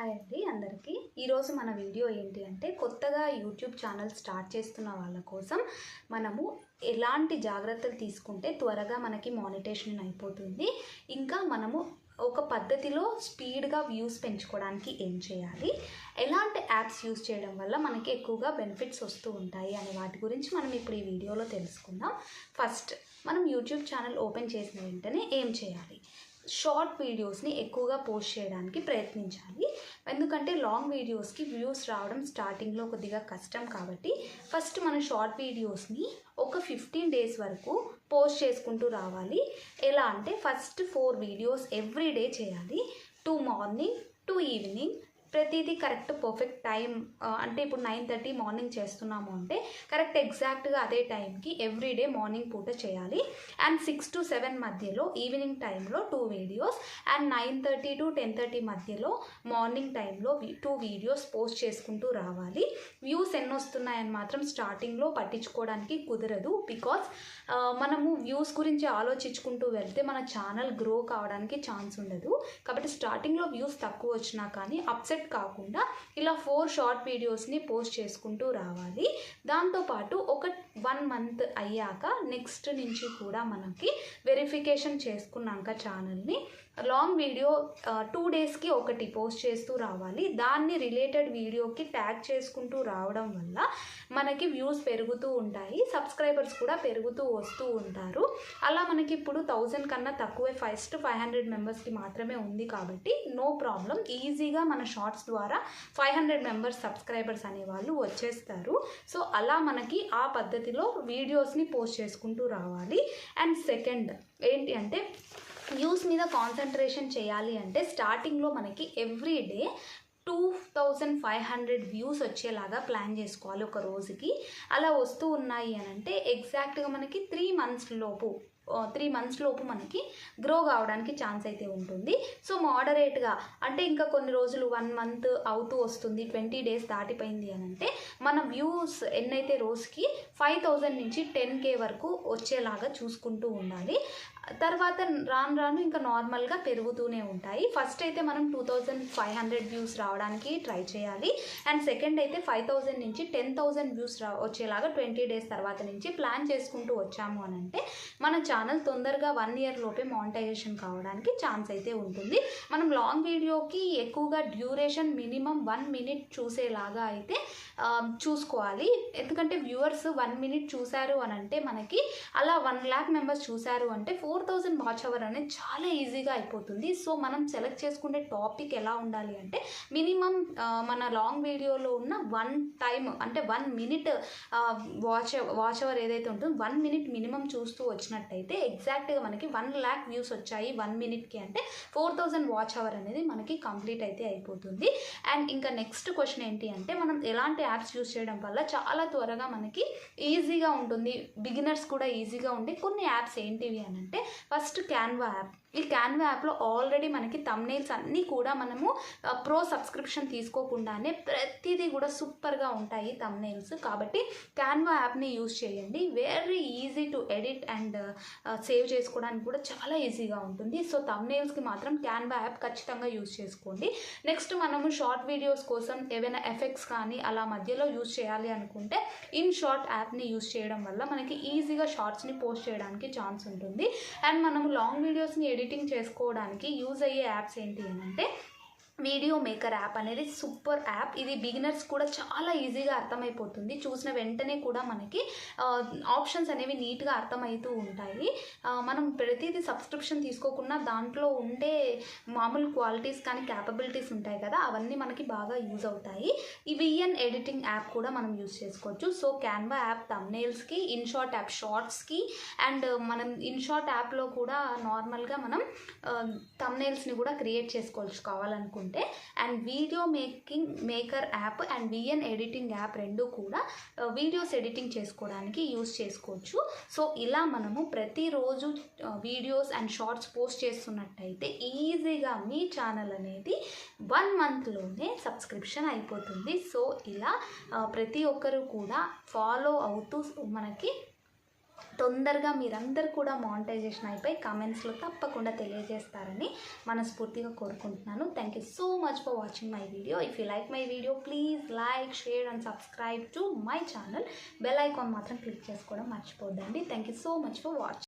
Hi అండి అందరికీ. ఈరోజు మన వీడియో ఏంటి అంటే కొత్తగా యూట్యూబ్ ఛానల్ స్టార్ట్ చేస్తున్న వాళ్ళ కోసం మనము ఎలాంటి జాగ్రత్తలు తీసుకుంటే త్వరగా మనకి మానిటైజేషన్ అయిపోతుంది, ఇంకా మనము ఒక పద్ధతిలో స్పీడ్గా వ్యూస్ పెంచుకోవడానికి ఏం చేయాలి, ఎలాంటి యాప్స్ యూస్ చేయడం వల్ల మనకి ఎక్కువగా బెనిఫిట్స్ వస్తూ ఉంటాయి అనే వాటి గురించి మనం ఇప్పుడు ఈ వీడియోలో తెలుసుకుందాం. ఫస్ట్ మనం యూట్యూబ్ ఛానల్ ఓపెన్ చేసిన వెంటనే ఏం చేయాలి? షార్ట్ వీడియోస్ని ఎక్కువగా పోస్ట్ చేయడానికి ప్రయత్నించాలి. ఎందుకంటే లాంగ్ వీడియోస్కి వ్యూస్ రావడం స్టార్టింగ్లో కొద్దిగా కష్టం కాబట్టి ఫస్ట్ మన షార్ట్ వీడియోస్ని ఒక 15 days వరకు పోస్ట్ చేసుకుంటూ రావాలి. ఎలా అంటే ఫస్ట్ 4 వీడియోస్ ఎవ్రీడే చేయాలి. 2 మార్నింగ్ 2 ఈవినింగ్, ప్రతిదీ కరెక్ట్ పర్ఫెక్ట్ టైం. అంటే ఇప్పుడు 9:30 మార్నింగ్ చేస్తున్నాము అంటే కరెక్ట్ ఎగ్జాక్ట్గా అదే టైంకి ఎవ్రీడే మార్నింగ్ పూట చేయాలి. అండ్ 6 to 7 మధ్యలో ఈవినింగ్ టైంలో 2 వీడియోస్, అండ్ 9:30 to 10:30 మధ్యలో మార్నింగ్ టైంలో 2 వీడియోస్ పోస్ట్ చేసుకుంటూ రావాలి. వ్యూస్ ఎన్ని వస్తున్నాయని మాత్రం స్టార్టింగ్లో పట్టించుకోవడానికి కుదరదు. బికాస్ మనము వ్యూస్ గురించి ఆలోచించుకుంటూ వెళ్తే మన ఛానల్ గ్రో కావడానికి ఛాన్స్ ఉండదు. కాబట్టి స్టార్టింగ్లో వ్యూస్ తక్కువ వచ్చినా కానీ అప్సెట్ కాకుండా ఇలా 4 షార్ట్ వీడియోస్ని పోస్ట్ చేసుకుంటూ రావాలి. దాంతోపాటు ఒక 1 month అయ్యాక నెక్స్ట్ నుంచి కూడా మనకి వెరిఫికేషన్ చేసుకున్నాక ఛానల్ని లాంగ్ వీడియో 2 daysకి ఒకటి పోస్ట్ చేస్తూ రావాలి. దాన్ని రిలేటెడ్ వీడియోకి ట్యాగ్ చేసుకుంటూ రావడం వల్ల మనకి వ్యూస్ పెరుగుతూ ఉంటాయి, సబ్స్క్రైబర్స్ కూడా పెరుగుతూ వస్తూ ఉంటారు. అలా మనకి ఇప్పుడు 1000 కన్నా తక్కువే, ఫస్ట్ 500 మెంబర్స్కి మాత్రమే ఉంది కాబట్టి నో ప్రాబ్లం, ఈజీగా మన షార్ట్స్ ద్వారా 500 మెంబర్స్ సబ్స్క్రైబర్స్ అనేవాళ్ళు వచ్చేస్తారు. సో అలా మనకి ఆ పద్ధతిలో వీడియోస్ని పోస్ట్ చేసుకుంటూ రావాలి. అండ్ సెకండ్ ఏంటి అంటే వ్యూస్ మీద కాన్సన్ట్రేషన్ చేయాలి అంటే స్టార్టింగ్లో మనకి ఎవ్రీడే 2500 వ్యూస్ వచ్చేలాగా ప్లాన్ చేసుకోవాలి ఒక రోజుకి. అలా వస్తూ ఉన్నాయి అని అంటే ఎగ్జాక్ట్గా మనకి 3 months లోపు మనకి గ్రో కావడానికి ఛాన్స్ అయితే ఉంటుంది. సో మోడరేట్గా అంటే ఇంకా కొన్ని రోజులు 1 month అవుతూ వస్తుంది, 20 days దాటిపోయింది అని అంటే మన వ్యూస్ ఎన్నైతే రోజుకి 5000 నుంచి 10K వరకు వచ్చేలాగా చూసుకుంటూ ఉండాలి. తర్వాత రాను ఇంకా నార్మల్గా పెరుగుతూనే ఉంటాయి. ఫస్ట్ అయితే మనం 2500 వ్యూస్ రావడానికి ట్రై చేయాలి. అండ్ సెకండ్ అయితే 5000 నుంచి 10,000 వ్యూస్ వచ్చేలాగా 20 days తర్వాత నుంచి ప్లాన్ చేసుకుంటూ వచ్చాము అని అంటే మన ఛానల్ తొందరగా 1 year లోపే మానిటైజేషన్ కావడానికి ఛాన్స్ అయితే ఉంటుంది. మనం లాంగ్ వీడియోకి ఎక్కువగా డ్యూరేషన్ మినిమం 1 minute చూసేలాగా అయితే చూసుకోవాలి. ఎందుకంటే వ్యూవర్స్ 1 minute చూశారు అని అంటే మనకి అలా 1 lakh మెంబర్స్ చూశారు అంటే 4000 వాచ్ అవర్ అనేది చాలా ఈజీగా అయిపోతుంది. సో మనం సెలెక్ట్ చేసుకునే టాపిక్ ఎలా ఉండాలి అంటే మినిమం మన లాంగ్ వీడియోలో ఉన్న 1 time అంటే 1 minute వాచ్ అవర్ ఏదైతే ఉంటుందో 1 minute మినిమం చూస్తూ వచ్చినట్టయితే ఎగ్జాక్ట్గా మనకి 1 lakh వ్యూస్ వచ్చాయి 1 minuteకి అంటే 4000 వాచ్ అవర్ అనేది మనకి కంప్లీట్ అయితే అయిపోతుంది. అండ్ ఇంకా నెక్స్ట్ క్వశ్చన్ ఏంటి అంటే మనం ఎలాంటి యాప్స్ యూస్ చేయడం వల్ల చాలా త్వరగా మనకి ఈజీగా ఉంటుంది, బిగినర్స్ కూడా ఈజీగా ఉండే కొన్ని యాప్స్ ఏంటివి అని అంటే ఫస్ట్ క్యాన్వా యాప్. ఈ క్యాన్వా యాప్లో ఆల్రెడీ మనకి థంబ్నెయిల్స్ అన్నీ కూడా మనము ప్రో సబ్స్క్రిప్షన్ తీసుకోకుండానే ప్రతిదీ కూడా సూపర్గా ఉంటాయి థంబ్నెయిల్స్. కాబట్టి క్యాన్వా యాప్ని యూజ్ చేయండి. Very easy to edit and save చేసుకోవడానికి కూడా చాలా ఈజీగా ఉంటుంది. సో థంబ్నెయిల్స్కి మాత్రం క్యాన్వా యాప్ ఖచ్చితంగా యూజ్ చేసుకోండి. నెక్స్ట్ మనము షార్ట్ వీడియోస్ కోసం ఏవైనా ఎఫెక్ట్స్ కానీ అలా మధ్యలో యూజ్ చేయాలి అనుకుంటే ఇన్ షార్ట్ యాప్ని యూజ్ చేయడం వల్ల మనకి ఈజీగా షార్ట్స్ని పోస్ట్ చేయడానికి ఛాన్స్ ఉంటుంది. అండ్ మనము లాంగ్ వీడియోస్ని ఎడిటింగ్ చేసుకోవడానికి యూజ్ అయ్యే యాప్స్ ఏంటి అని అంటే వీడియో మేకర్ యాప్ అనేది సూపర్ యాప్. ఇది బిగినర్స్ కూడా చాలా ఈజీగా అర్థమైపోతుంది. చూసిన వెంటనే కూడా మనకి ఆప్షన్స్ అనేవి నీట్గా అర్థమవుతూ ఉంటాయి. మనం ప్రతిదీ సబ్స్క్రిప్షన్ తీసుకోకుండా దాంట్లో ఉండే మామూలు క్వాలిటీస్ కానీ క్యాపబిలిటీస్ ఉంటాయి కదా, అవన్నీ మనకి బాగా యూజ్ అవుతాయి. ఈ విఎన్ ఎడిటింగ్ యాప్ కూడా మనం యూజ్ చేసుకోవచ్చు. సో క్యాన్వా యాప్ థంబ్నెయిల్స్కి, ఇన్షార్ట్ యాప్ షార్ట్స్కి, అండ్ మనం ఇన్షార్ట్ యాప్లో కూడా నార్మల్గా మనం థంబ్నెయిల్స్ని కూడా క్రియేట్ చేసుకోవచ్చు కావాలనుకుంటే. And video maker app and VN editing app రెండు కూడా వీడియోస్ ఎడిటింగ్ చేసుకోవడానికి యూజ్ చేసుకోవచ్చు. సో ఇలా మనము ప్రతిరోజు వీడియోస్ అండ్ షార్ట్స్ పోస్ట్ చేస్తున్నట్టయితే ఈజీగా మీ ఛానల్ అనేది 1 monthలోనే సబ్స్క్రిప్షన్ అయిపోతుంది. సో ఇలా ప్రతి ఒక్కరు కూడా ఫాలో అవుతూ మనకి తొందరగా మీరందరూ కూడా మానిటైజేషన్ అయిపోయి కామెంట్స్లో తప్పకుండా తెలియజేస్తారని మనస్ఫూర్తిగా కోరుకుంటున్నాను. Thank you so much for watching my video. If you like my video please like, share and subscribe to my channel. Bell icon మాత్రం క్లిక్ చేసుకోవడం మర్చిపోద్దండి. Thank you so much for watching.